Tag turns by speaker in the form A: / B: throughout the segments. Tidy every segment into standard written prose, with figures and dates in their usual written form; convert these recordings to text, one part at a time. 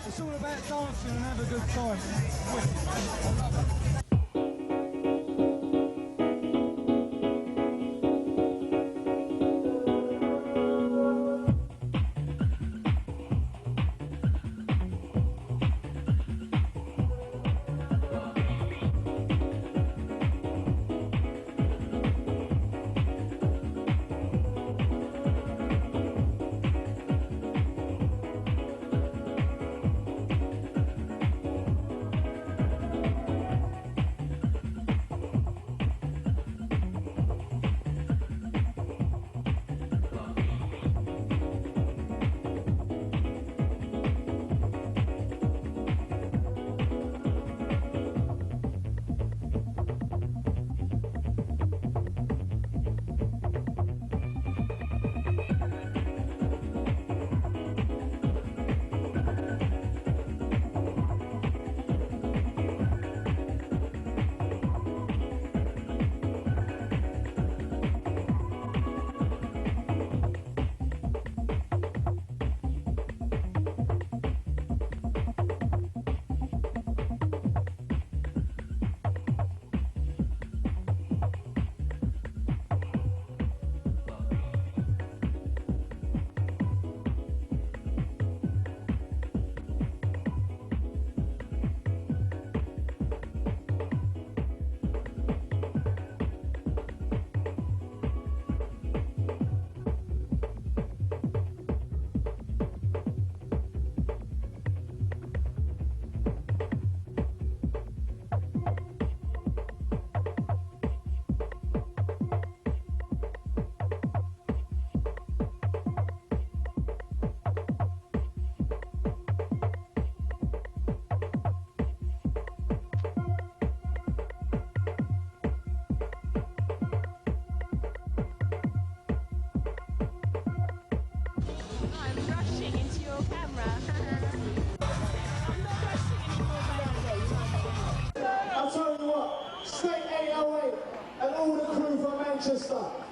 A: It's all about dancing and have a good time. Wicked.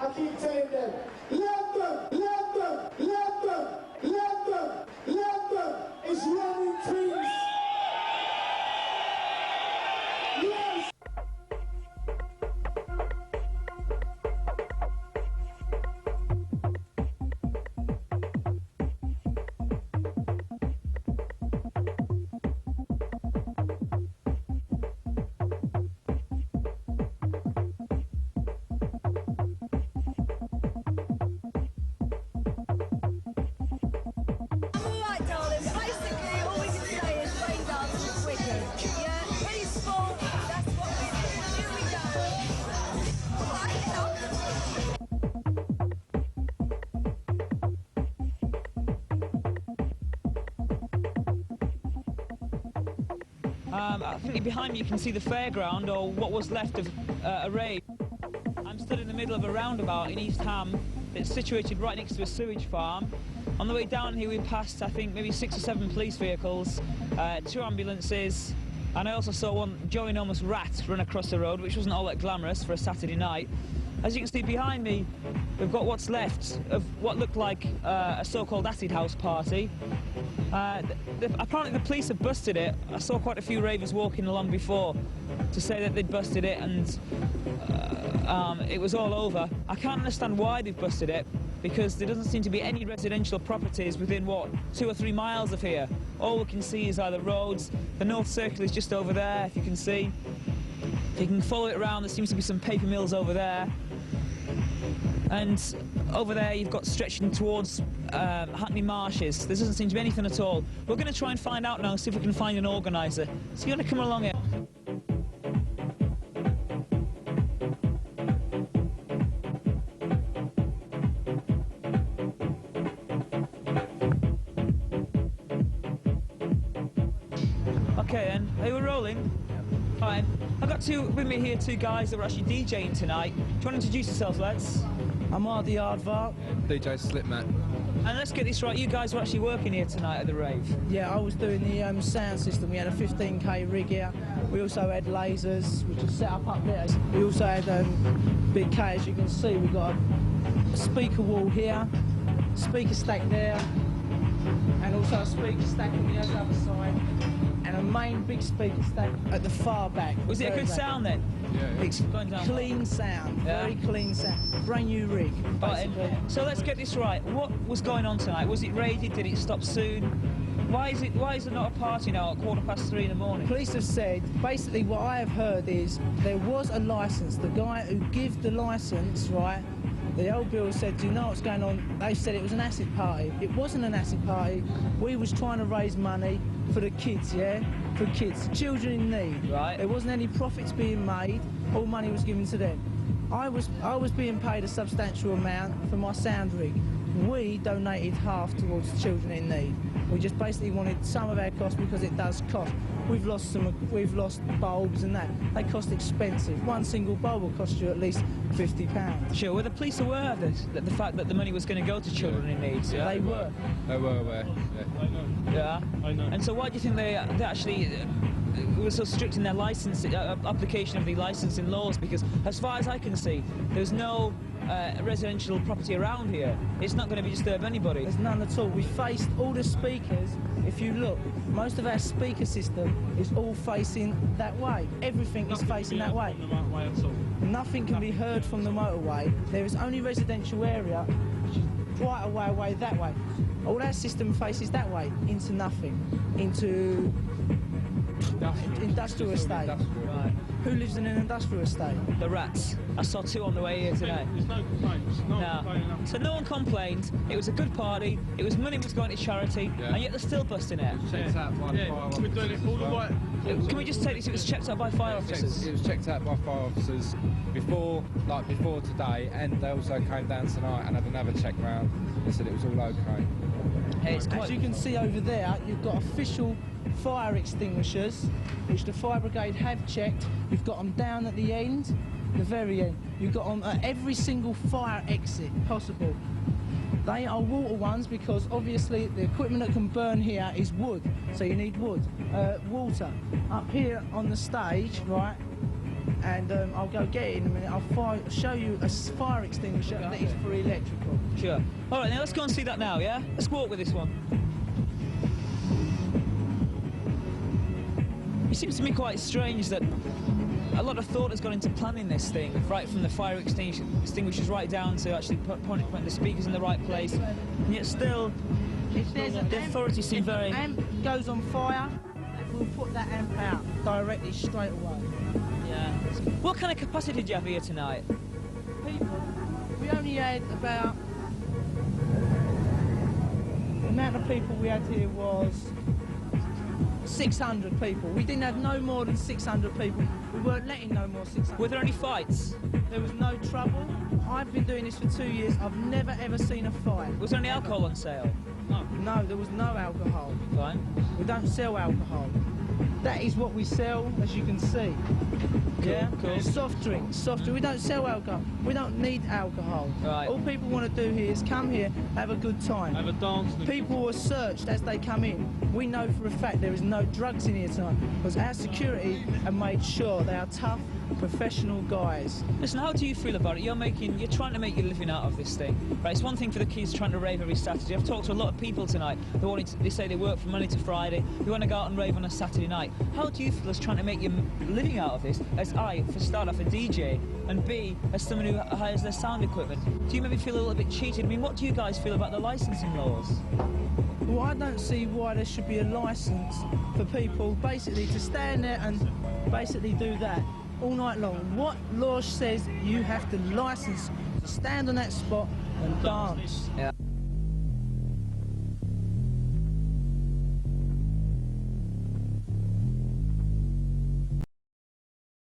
B: I keep telling them, London, London, London, London, London is running trees. Yes.
C: I think behind me you can see the fairground, or what was left of a rave. I'm stood in the middle of a roundabout in East Ham. It's situated right next to a sewage farm. On the way down here we passed, I think, maybe 6 or 7 police vehicles, 2 ambulances, and I also saw one ginormous rat run across the road, which wasn't all that glamorous for a Saturday night. As you can see behind me, we've got what's left of what looked like a so-called acid house party. Apparently the police have busted it. I saw quite a few ravers walking along before to say that they'd busted it and it was all over. I can't understand why they've busted it, because there doesn't seem to be any residential properties within, what, 2 or 3 miles of here. All we can see is either roads. The North Circle is just over there, if you can see. If you can follow it around, there seems to be some paper mills over there. And over there you've got stretching towards Hackney Marshes. There doesn't seem to be anything at all. We're going to try and find out now, see if we can find an organiser. So you're going to come along here. Hey, we're rolling. Fine. I've got with me here two guys that were actually DJing tonight. Do you want to introduce yourselves, lads?
D: I'm Ardy Aardvark.
E: DJ Slipmat.
C: And let's get this right, you guys were actually working here tonight at the rave.
D: Yeah, I was doing the sound system. We had a 15k rig here. We also had lasers, which is set up there. We also had big K, as you can see. We've got a speaker wall here, speaker stack there, and also a speaker stack on the other side, and a main big speaker stack at the far back.
C: Was it a good sound then?
E: Yeah.
D: It's
C: Going down
D: clean sound, very clean sound. Brand new rig, basically.
C: So let's get this right. What was going on tonight? Was it raided? Did it stop soon? Why is there not a party now at 3:15 in the morning?
D: Police have said, basically what I have heard is there was a licence. The guy who gave the licence, right, the old bill said, do you know what's going on? They said it was an acid party. It wasn't an acid party. We was trying to raise money for the kids, yeah? For kids, children in need.
C: Right.
D: There wasn't any profits being made. All money was given to them. I was being paid a substantial amount for my sound rig. We donated half towards children in need. We just basically wanted some of our cost because it does cost. We've lost bulbs and that. They cost expensive. One single bulb will cost you at least £50.
C: Sure, were the police aware of this? That the fact that the money was going to go to children in need?
E: Yeah.
D: They were.
E: They were aware. Yeah.
C: Yeah?
A: I know.
C: And so why do you think they actually were so strict in their license, application of the licensing laws? Because as far as I can see, there's no residential property around here. It's not going to disturb anybody.
D: There's none at all. We faced all the speakers. If you look, most of our speaker system is all facing that way. Everything is facing that way. Nothing can be heard from the motorway. There is only residential area, which is quite a way away that way. All our system faces that way, into nothing, into industrial estate.
C: Right.
D: Who lives in an industrial estate?
C: The rats. I saw two on the way here today.
A: There's no complaints.
C: No. So no one complained. It was a good party. It was money was going to charity,
E: Yeah.
C: and yet they're still busting it.
E: Checked out by fire officers.
A: We're doing it all the way.
C: Can we just take this? It was checked out by fire officers.
E: It was checked out by fire officers before today, and they also came down tonight and had another check round. They said it was all okay.
C: Hey, it's
D: As
C: quite.
D: you can see over there, you've got official fire extinguishers, which the fire brigade have checked. You've got them down at the end, the very end. You've got them at every single fire exit possible. They are water ones because obviously the equipment that can burn here is wood, so you need wood. Water. Up here on the stage, right, and I'll go get it in a minute. I'll show you a fire extinguisher that is for electrical.
C: Sure. All right, now let's go and see that now, yeah? Let's walk with this one. It seems to me quite strange that a lot of thought has gone into planning this thing, right from the fire extinguishers right down to actually putting the speakers in the right place, and yet still
D: If there's
C: the authorities seem very...
D: If an amp goes on fire, we'll put that amp out directly straight away.
C: Yeah. What kind of capacity do you have here tonight?
D: People, we only had about... The amount of people we had here was 600 people. We didn't have no more than 600 people. We weren't letting no more 600.
C: Were there any fights?
D: There was no trouble. I've been doing this for 2 years. I've never ever seen a fight.
C: Was there any alcohol on sale?
D: No, there was no alcohol.
C: Fine.
D: We don't sell alcohol. That is what we sell, as you can see. Yeah?
C: cool.
D: Soft drinks. We don't sell alcohol. We don't need alcohol.
C: Right.
D: All people want to do here is come here, have a good time.
A: Have a dance.
D: People were searched as they come in. We know for a fact there is no drugs in here tonight because our security have made sure they are tough, professional guys.
C: Listen, how do you feel about it? You're trying to make your living out of this thing, right? It's one thing for the kids trying to rave every Saturday. I've talked to a lot of people tonight. They say they work from Monday to Friday. They want to go out and rave on a Saturday night. How do you feel as trying to make your living out of this? As I, for start off, a DJ, and B, as someone who hires their sound equipment. Do you maybe feel a little bit cheated? I mean, what do you guys feel about the licensing laws?
D: Well, I don't see why there should be a licence for people basically to stand there and basically do that all night long. What law says you have to licence to stand on that spot and dance?
C: Yeah.